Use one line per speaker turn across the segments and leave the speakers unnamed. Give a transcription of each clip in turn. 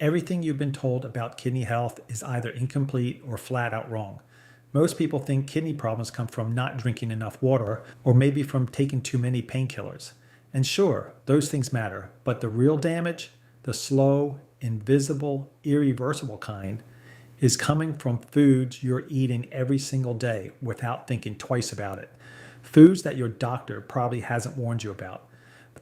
Everything you've been told about kidney health is either incomplete or flat out wrong. Most people think kidney problems come from not drinking enough water or maybe from taking too many painkillers. And sure, those things matter, but the real damage, the slow, invisible, irreversible kind, is coming from foods you're eating every single day without thinking twice about it. Foods that your doctor probably hasn't warned you about.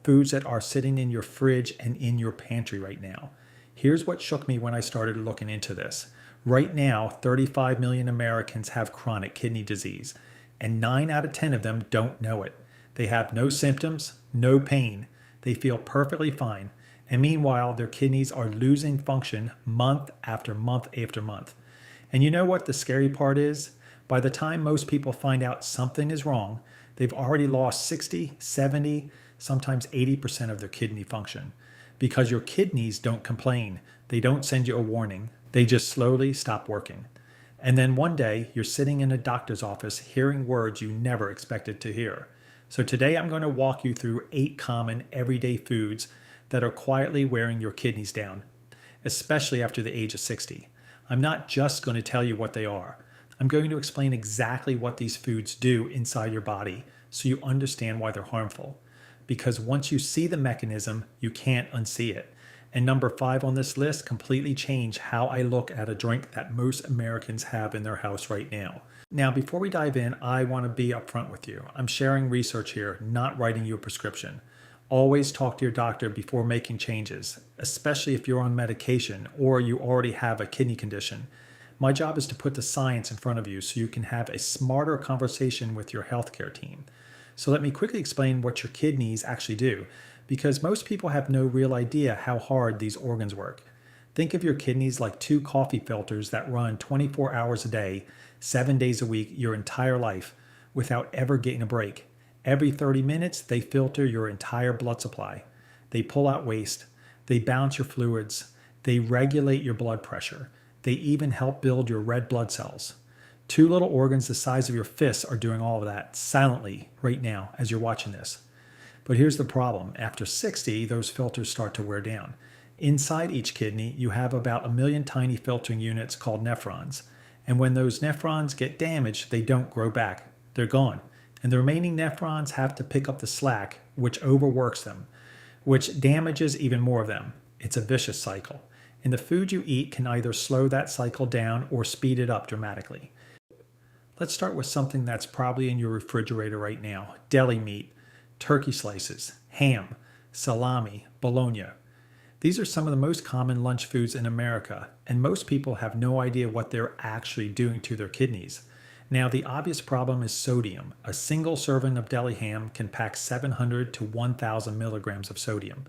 Foods that are sitting in your fridge and in your pantry right now. Here's what shook me when I started looking into this. Right now, 35 million Americans have chronic kidney disease, and 9 out of 10 of them don't know it. They have no symptoms, no pain. They feel perfectly fine. And meanwhile, their kidneys are losing function month after month after month. And you know what the scary part is? By the time most people find out something is wrong, they've already lost 60, 70, sometimes 80% of their kidney function. Because your kidneys don't complain. They don't send you a warning. They just slowly stop working. And then one day, you're sitting in a doctor's office hearing words you never expected to hear. So today I'm going to walk you through 8 common everyday foods that are quietly wearing your kidneys down, especially after the age of 60. I'm not just going to tell you what they are. I'm going to explain exactly what these foods do inside your body so you understand why they're harmful. Because once you see the mechanism, you can't unsee it. And number 5 on this list completely changed how I look at a drink that most Americans have in their house right now. Now, before we dive in, I want to be upfront with you. I'm sharing research here, not writing you a prescription. Always talk to your doctor before making changes, especially if you're on medication or you already have a kidney condition. My job is to put the science in front of you so you can have a smarter conversation with your healthcare team. So let me quickly explain what your kidneys actually do, because most people have no real idea how hard these organs work. Think of your kidneys like 2 coffee filters that run 24 hours a day, 7 days a week, your entire life, without ever getting a break. Every 30 minutes, they filter your entire blood supply. They pull out waste. They balance your fluids. They regulate your blood pressure. They even help build your red blood cells. 2 little organs the size of your fists are doing all of that silently right now as you're watching this. But here's the problem. After 60, those filters start to wear down. Inside each kidney, you have about 1 million tiny filtering units called nephrons. And when those nephrons get damaged, they don't grow back. They're gone. And the remaining nephrons have to pick up the slack, which overworks them, which damages even more of them. It's a vicious cycle. And the food you eat can either slow that cycle down or speed it up dramatically. Let's start with something that's probably in your refrigerator right now. Deli meat, turkey slices, ham, salami, bologna. These are some of the most common lunch foods in America, and most people have no idea what they're actually doing to their kidneys. Now, the obvious problem is sodium. A single serving of deli ham can pack 700 to 1,000 milligrams of sodium.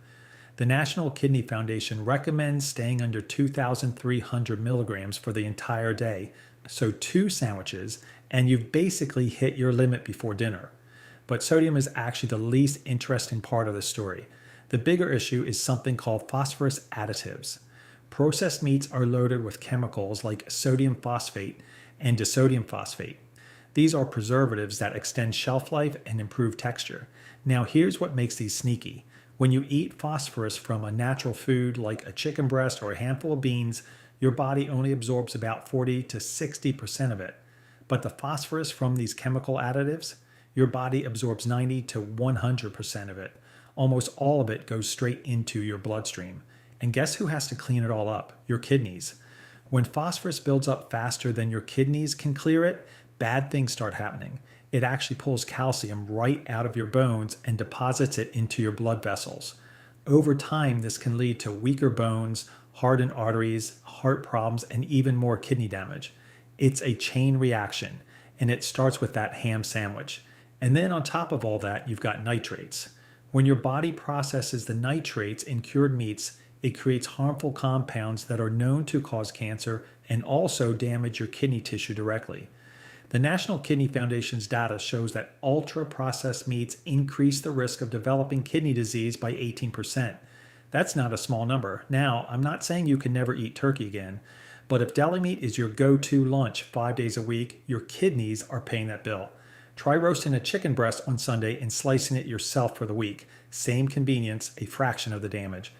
The National Kidney Foundation recommends staying under 2,300 milligrams for the entire day, so 2 sandwiches, and you've basically hit your limit before dinner. But sodium is actually the least interesting part of the story. The bigger issue is something called phosphorus additives. Processed meats are loaded with chemicals like sodium phosphate and disodium phosphate. These are preservatives that extend shelf life and improve texture. Now here's what makes these sneaky. When you eat phosphorus from a natural food like a chicken breast or a handful of beans, your body only absorbs about 40 to 60% of it. But the phosphorus from these chemical additives, your body absorbs 90 to 100% of it. Almost all of it goes straight into your bloodstream. And guess who has to clean it all up? Your kidneys. When phosphorus builds up faster than your kidneys can clear it, bad things start happening. It actually pulls calcium right out of your bones and deposits it into your blood vessels. Over time, this can lead to weaker bones, hardened arteries, heart problems, and even more kidney damage. It's a chain reaction, and it starts with that ham sandwich. And then on top of all that, you've got nitrates. When your body processes the nitrates in cured meats, it creates harmful compounds that are known to cause cancer and also damage your kidney tissue directly. The National Kidney Foundation's data shows that ultra-processed meats increase the risk of developing kidney disease by 18%. That's not a small number. Now, I'm not saying you can never eat turkey again, but if deli meat is your go-to lunch 5 days a week, your kidneys are paying that bill. Try roasting a chicken breast on Sunday and slicing it yourself for the week. Same convenience, a fraction of the damage.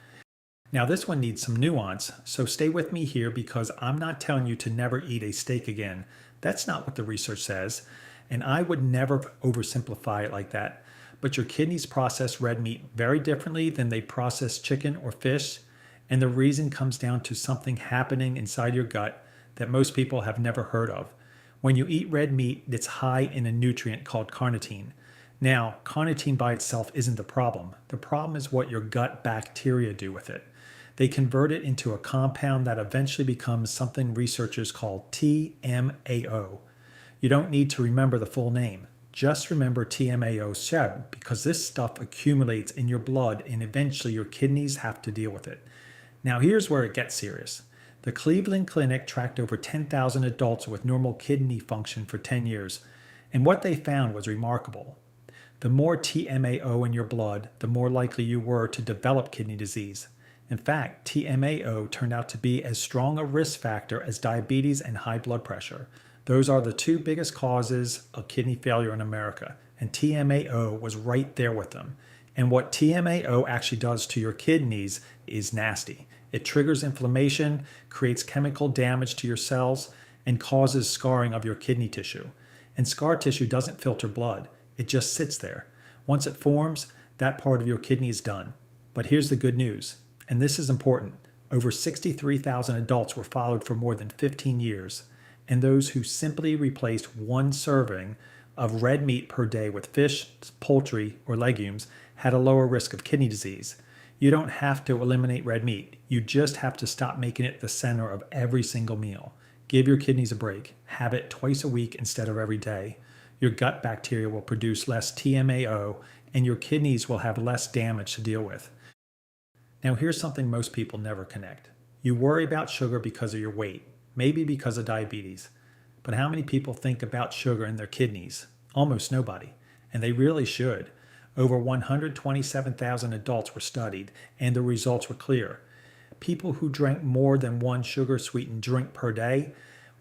Now, this one needs some nuance, so stay with me here because I'm not telling you to never eat a steak again. That's not what the research says, and I would never oversimplify it like that. But your kidneys process red meat very differently than they process chicken or fish, and the reason comes down to something happening inside your gut that most people have never heard of. When you eat red meat, it's high in a nutrient called carnitine. Now, carnitine by itself isn't the problem. The problem is what your gut bacteria do with it. They convert it into a compound that eventually becomes something researchers call TMAO. You don't need to remember the full name. Just remember TMAO SHEB because this stuff accumulates in your blood and eventually your kidneys have to deal with it. Now here's where it gets serious. The Cleveland Clinic tracked over 10,000 adults with normal kidney function for 10 years, and what they found was remarkable. The more TMAO in your blood, the more likely you were to develop kidney disease. In fact, TMAO turned out to be as strong a risk factor as diabetes and high blood pressure. Those are the two biggest causes of kidney failure in America, and TMAO was right there with them. And what TMAO actually does to your kidneys is nasty. It triggers inflammation, creates chemical damage to your cells, and causes scarring of your kidney tissue. And scar tissue doesn't filter blood, it just sits there. Once it forms, that part of your kidney is done. But here's the good news. And this is important. Over 63,000 adults were followed for more than 15 years, and those who simply replaced one serving of red meat per day with fish, poultry, or legumes had a lower risk of kidney disease. You don't have to eliminate red meat. You just have to stop making it the center of every single meal. Give your kidneys a break. Have it twice a week instead of every day. Your gut bacteria will produce less TMAO, and your kidneys will have less damage to deal with. Now here's something most people never connect. You worry about sugar because of your weight, maybe because of diabetes. But how many people think about sugar in their kidneys? Almost nobody. And they really should. Over 127,000 adults were studied, and the results were clear. People who drank more than one sugar-sweetened drink per day,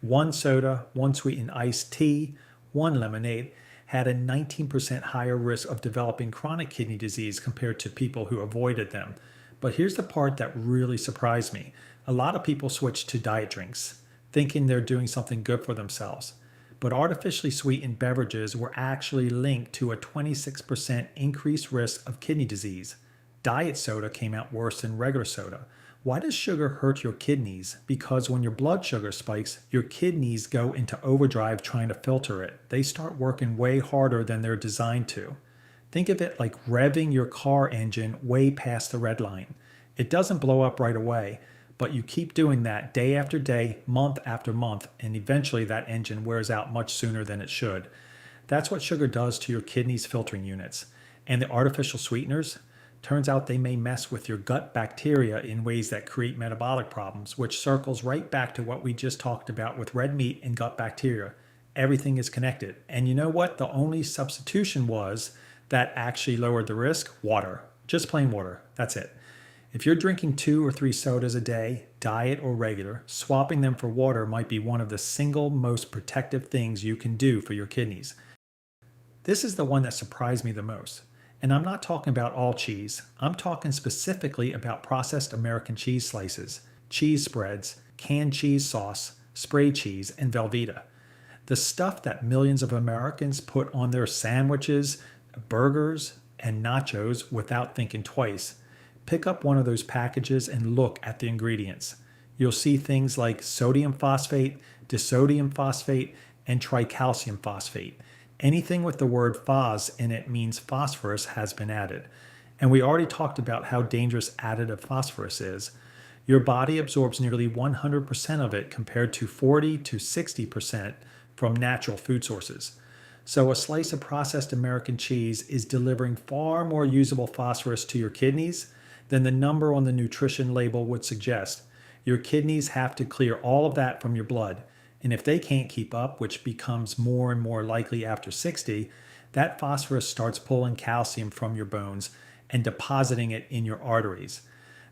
one soda, one sweetened iced tea, one lemonade, had a 19% higher risk of developing chronic kidney disease compared to people who avoided them. But here's the part that really surprised me. A lot of people switch to diet drinks, thinking they're doing something good for themselves. But artificially sweetened beverages were actually linked to a 26% increased risk of kidney disease. Diet soda came out worse than regular soda. Why does sugar hurt your kidneys? Because when your blood sugar spikes, your kidneys go into overdrive trying to filter it. They start working way harder than they're designed to. Think of it like revving your car engine way past the red line. It doesn't blow up right away, but you keep doing that day after day, month after month, and eventually that engine wears out much sooner than it should. That's what sugar does to your kidneys' filtering units. And the artificial sweeteners, turns out they may mess with your gut bacteria in ways that create metabolic problems, which circles right back to what we just talked about with red meat and gut bacteria. Everything is connected. And you know what? The only substitution was that actually lowered the risk? Water. Just plain water. That's it. If you're drinking 2 or 3 sodas a day, diet or regular, swapping them for water might be one of the single most protective things you can do for your kidneys. This is the one that surprised me the most. And I'm not talking about all cheese. I'm talking specifically about processed American cheese slices, cheese spreads, canned cheese sauce, spray cheese, and Velveeta. The stuff that millions of Americans put on their sandwiches, burgers, and nachos without thinking twice. Pick up one of those packages and look at the ingredients. You'll see things like sodium phosphate, disodium phosphate, and tricalcium phosphate. Anything with the word phos in it means phosphorus has been added. And we already talked about how dangerous additive phosphorus is. Your body absorbs nearly 100% of it compared to 40 to 60% from natural food sources. So a slice of processed American cheese is delivering far more usable phosphorus to your kidneys than the number on the nutrition label would suggest. Your kidneys have to clear all of that from your blood. And if they can't keep up, which becomes more and more likely after 60, that phosphorus starts pulling calcium from your bones and depositing it in your arteries.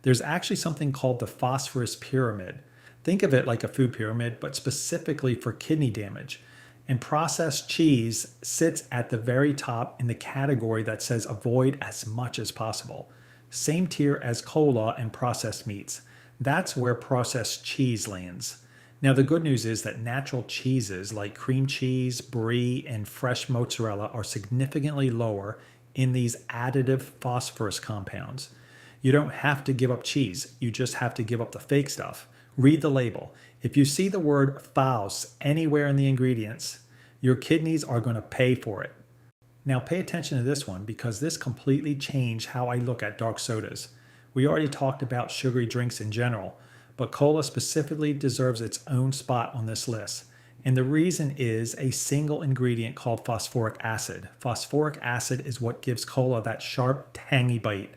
There's actually something called the phosphorus pyramid. Think of it like a food pyramid, but specifically for kidney damage. And processed cheese sits at the very top in the category that says avoid as much as possible. Same tier as cola and processed meats. That's where processed cheese lands. Now, the good news is that natural cheeses like cream cheese, brie, and fresh mozzarella are significantly lower in these additive phosphorus compounds. You don't have to give up cheese, you just have to give up the fake stuff. Read the label. If you see the word phos anywhere in the ingredients, your kidneys are going to pay for it. Now pay attention to this one because this completely changed how I look at dark sodas. We already talked about sugary drinks in general, but cola specifically deserves its own spot on this list. And the reason is a single ingredient called phosphoric acid. Phosphoric acid is what gives cola that sharp, tangy bite.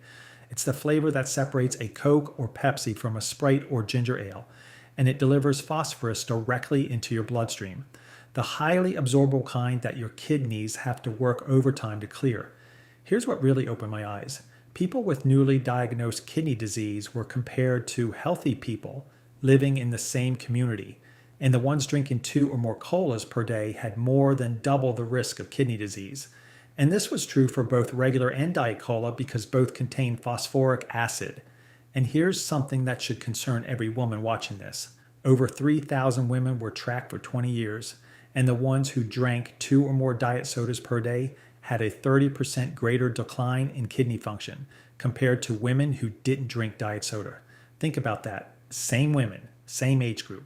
It's the flavor that separates a Coke or Pepsi from a Sprite or ginger ale, and it delivers phosphorus directly into your bloodstream, the highly absorbable kind that your kidneys have to work overtime to clear. Here's what really opened my eyes. People with newly diagnosed kidney disease were compared to healthy people living in the same community, and the ones drinking 2 or more colas per day had more than double the risk of kidney disease. And this was true for both regular and diet cola because both contain phosphoric acid. And here's something that should concern every woman watching this. Over 3,000 women were tracked for 20 years, and the ones who drank 2 or more diet sodas per day had a 30% greater decline in kidney function compared to women who didn't drink diet soda. Think about that. Same women, same age group.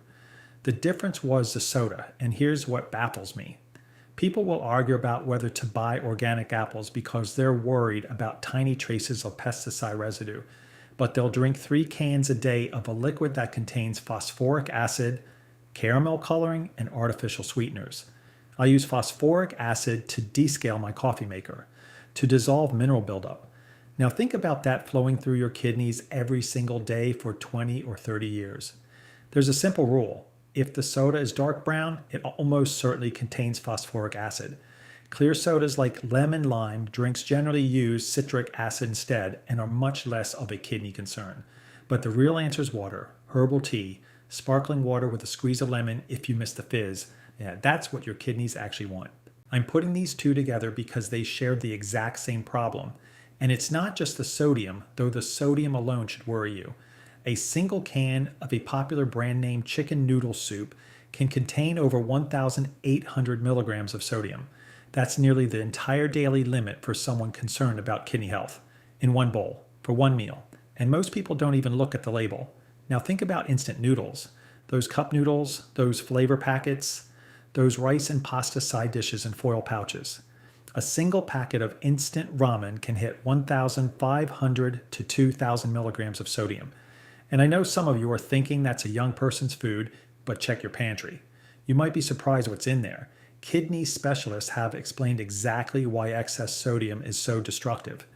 The difference was the soda, and here's what baffles me. People will argue about whether to buy organic apples because they're worried about tiny traces of pesticide residue, but they'll drink 3 cans a day of a liquid that contains phosphoric acid, caramel coloring, and artificial sweeteners. I use phosphoric acid to descale my coffee maker, to dissolve mineral buildup. Now think about that flowing through your kidneys every single day for 20 or 30 years. There's a simple rule. If the soda is dark brown, it almost certainly contains phosphoric acid. Clear sodas like lemon lime drinks generally use citric acid instead and are much less of a kidney concern. But the real answer is water, herbal tea, sparkling water with a squeeze of lemon if you miss the fizz. Yeah, that's what your kidneys actually want. I'm putting these two together because they share the exact same problem. And it's not just the sodium, though the sodium alone should worry you. A single can of a popular brand name chicken noodle soup can contain over 1,800 milligrams of sodium. That's nearly the entire daily limit for someone concerned about kidney health, in one bowl, for one meal. And most people don't even look at the label. Now think about instant noodles. Those cup noodles, those flavor packets, those rice and pasta side dishes in foil pouches. A single packet of instant ramen can hit 1,500 to 2,000 milligrams of sodium. And I know some of you are thinking that's a young person's food, but check your pantry. You might be surprised what's in there. Kidney specialists have explained exactly why excess sodium is so destructive.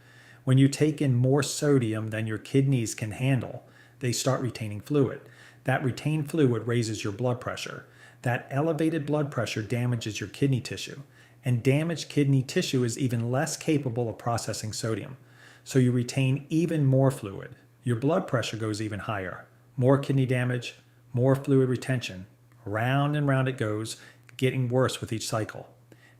When you take in more sodium than your kidneys can handle, they start retaining fluid. That retained fluid raises your blood pressure. That elevated blood pressure damages your kidney tissue. And damaged kidney tissue is even less capable of processing sodium. So you retain even more fluid. Your blood pressure goes even higher. More kidney damage, more fluid retention. Round and round it goes, getting worse with each cycle.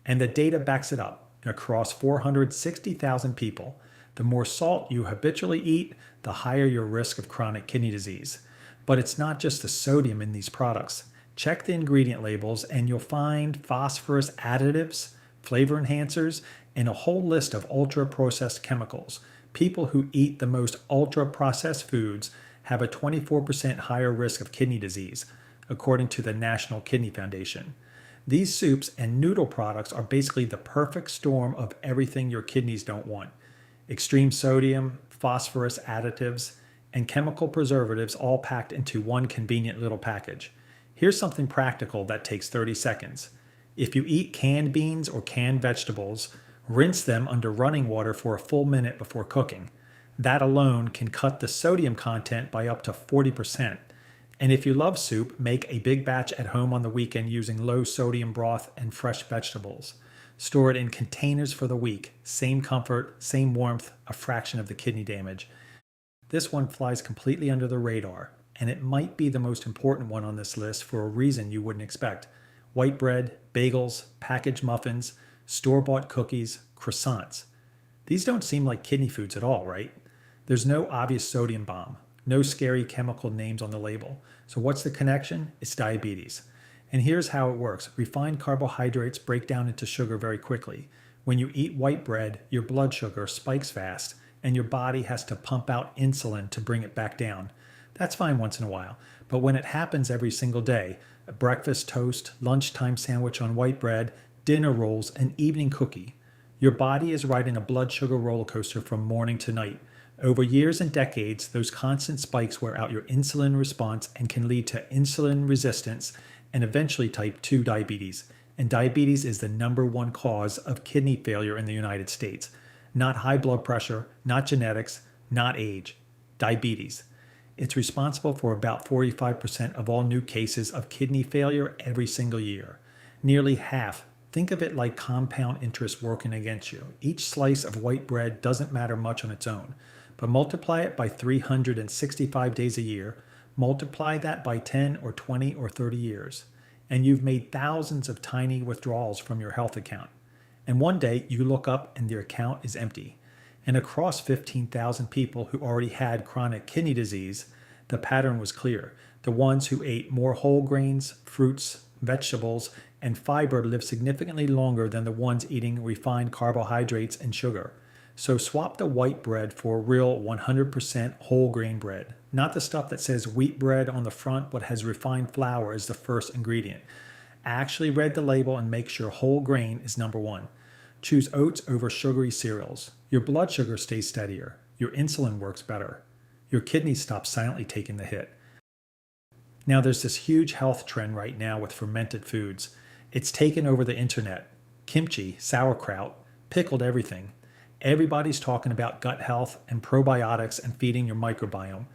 And the data backs it up. Across 460,000 people, the more salt you habitually eat, the higher your risk of chronic kidney disease. But it's not just the sodium in these products. Check the ingredient labels and you'll find phosphorus additives, flavor enhancers, and a whole list of ultra-processed chemicals. People who eat the most ultra-processed foods have a 24% higher risk of kidney disease, according to the National Kidney Foundation. These soups and noodle products are basically the perfect storm of everything your kidneys don't want. Extreme sodium, phosphorus additives, and chemical preservatives all packed into one convenient little package. Here's something practical that takes 30 seconds. If you eat canned beans or canned vegetables, rinse them under running water for a full minute before cooking. That alone can cut the sodium content by up to 40%. And if you love soup, make a big batch at home on the weekend using low sodium broth and fresh vegetables. Store it in containers for the week. Same comfort, same warmth, a fraction of the kidney damage. This one flies completely under the radar, and it might be the most important one on this list for a reason you wouldn't expect. White bread, bagels, packaged muffins, store-bought cookies, croissants. These don't seem like kidney foods at all, right? There's no obvious sodium bomb, no scary chemical names on the label. So what's the connection? It's diabetes. And here's how it works. Refined carbohydrates break down into sugar very quickly. When you eat white bread, your blood sugar spikes fast, and your body has to pump out insulin to bring it back down. That's fine once in a while, but when it happens every single day, a breakfast toast, lunchtime sandwich on white bread, dinner rolls, and evening cookie, your body is riding a blood sugar roller coaster from morning to night. Over years and decades, those constant spikes wear out your insulin response and can lead to insulin resistance and eventually type 2 diabetes. And diabetes is the #1 cause of kidney failure in the United States. Not high blood pressure, not genetics, not age. Diabetes. It's responsible for about 45% of all new cases of kidney failure every single year. Nearly half. Think of it like compound interest working against you. Each slice of white bread doesn't matter much on its own, but multiply it by 365 days a year, multiply that by 10 or 20 or 30 years, and you've made thousands of tiny withdrawals from your health account. And one day you look up and your account is empty. And across 15,000 people who already had chronic kidney disease, the pattern was clear. The ones who ate more whole grains, fruits, vegetables, and fiber lived significantly longer than the ones eating refined carbohydrates and sugar. So swap the white bread for real 100% whole grain bread. Not the stuff that says wheat bread on the front but has refined flour as the first ingredient. Actually read the label and make sure whole grain is #1. Choose oats over sugary cereals. Your blood sugar stays steadier. Your insulin works better. Your kidneys stop silently taking the hit. Now there's this huge health trend right now with fermented foods. It's taken over the internet. Kimchi, sauerkraut, pickled everything. Everybody's talking about gut health and probiotics and feeding your microbiome.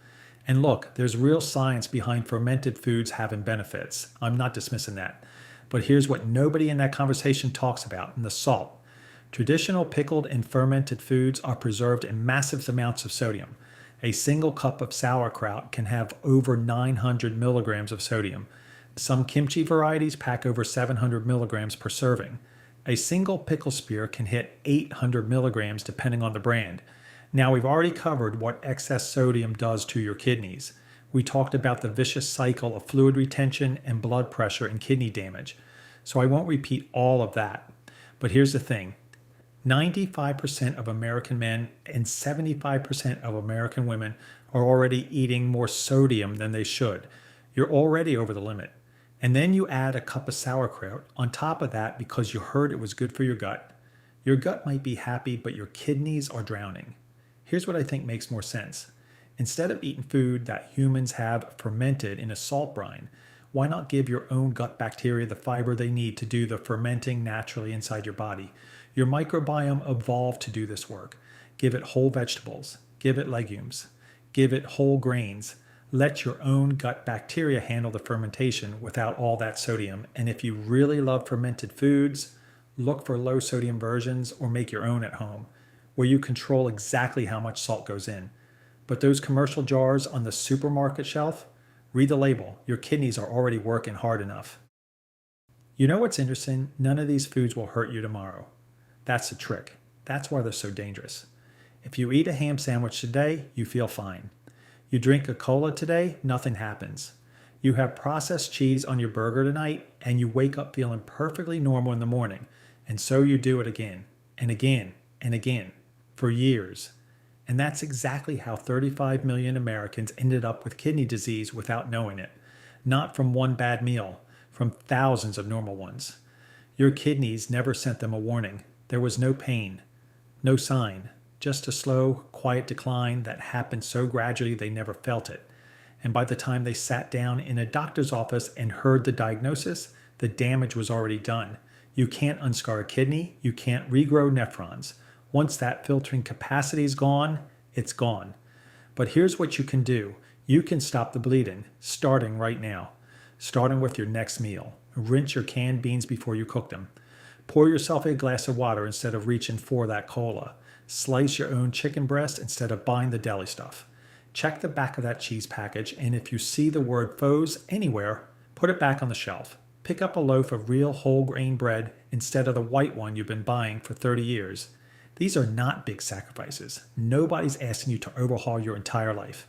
And look, there's real science behind fermented foods having benefits. I'm not dismissing that. But here's what nobody in that conversation talks about, and the salt. Traditional pickled and fermented foods are preserved in massive amounts of sodium. A single cup of sauerkraut can have over 900 milligrams of sodium. Some kimchi varieties pack over 700 milligrams per serving. A single pickle spear can hit 800 milligrams depending on the brand. Now we've already covered what excess sodium does to your kidneys. We talked about the vicious cycle of fluid retention and blood pressure and kidney damage. So I won't repeat all of that. But here's the thing. 95% of American men and 75% of American women are already eating more sodium than they should. You're already over the limit. And then you add a cup of sauerkraut on top of that because you heard it was good for your gut. Your gut might be happy, but your kidneys are drowning. Here's what I think makes more sense. Instead of eating food that humans have fermented in a salt brine, why not give your own gut bacteria the fiber they need to do the fermenting naturally inside your body? Your microbiome evolved to do this work. Give it whole vegetables. Give it legumes. Give it whole grains. Let your own gut bacteria handle the fermentation without all that sodium. And if you really love fermented foods, look for low sodium versions or make your own at home, where you control exactly how much salt goes in. But those commercial jars on the supermarket shelf, read the label. Your kidneys are already working hard enough. You know what's interesting? None of these foods will hurt you tomorrow. That's the trick. That's why they're so dangerous. If you eat a ham sandwich today, you feel fine. You drink a cola today, nothing happens. You have processed cheese on your burger tonight, and you wake up feeling perfectly normal in the morning. And so you do it again, and again, and again, for years. And that's exactly how 35 million Americans ended up with kidney disease without knowing it. Not from one bad meal, from thousands of normal ones. Your kidneys never sent them a warning. There was no pain, no sign, just a slow, quiet decline that happened so gradually they never felt it. And by the time they sat down in a doctor's office and heard the diagnosis, the damage was already done. You can't unscar a kidney, you can't regrow nephrons. Once that filtering capacity is gone, it's gone. But here's what you can do. You can stop the bleeding, starting right now. Starting with your next meal. Rinse your canned beans before you cook them. Pour yourself a glass of water instead of reaching for that cola. Slice your own chicken breast instead of buying the deli stuff. Check the back of that cheese package, and if you see the word "faux" anywhere, put it back on the shelf. Pick up a loaf of real whole grain bread instead of the white one you've been buying for 30 years. These are not big sacrifices. Nobody's asking you to overhaul your entire life.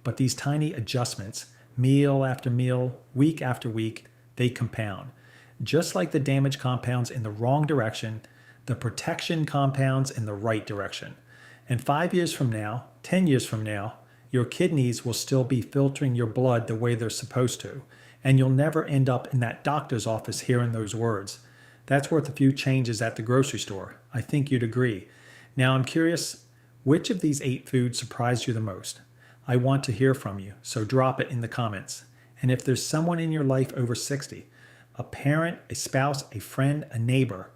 But these tiny adjustments, meal after meal, week after week, they compound. Just like the damage compounds in the wrong direction, the protection compounds in the right direction. And 5 years from now, 10 years from now, your kidneys will still be filtering your blood the way they're supposed to. And you'll never end up in that doctor's office hearing those words. That's worth a few changes at the grocery store. I think you'd agree. Now I'm curious, which of these 8 foods surprised you the most? I want to hear from you, so drop it in the comments. And if there's someone in your life over 60, a parent, a spouse, a friend, a neighbor,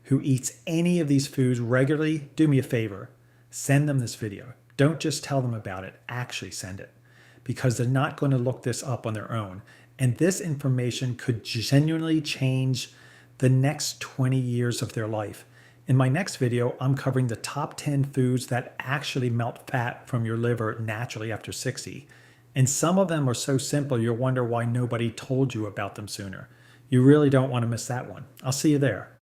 who eats any of these foods regularly, do me a favor. Send them this video. Don't just tell them about it, actually send it. Because they're not going to look this up on their own. And this information could genuinely change the next 20 years of their life. In my next video, I'm covering the top 10 foods that actually melt fat from your liver naturally after 60. And some of them are so simple you'll wonder why nobody told you about them sooner. You really don't want to miss that one. I'll see you there.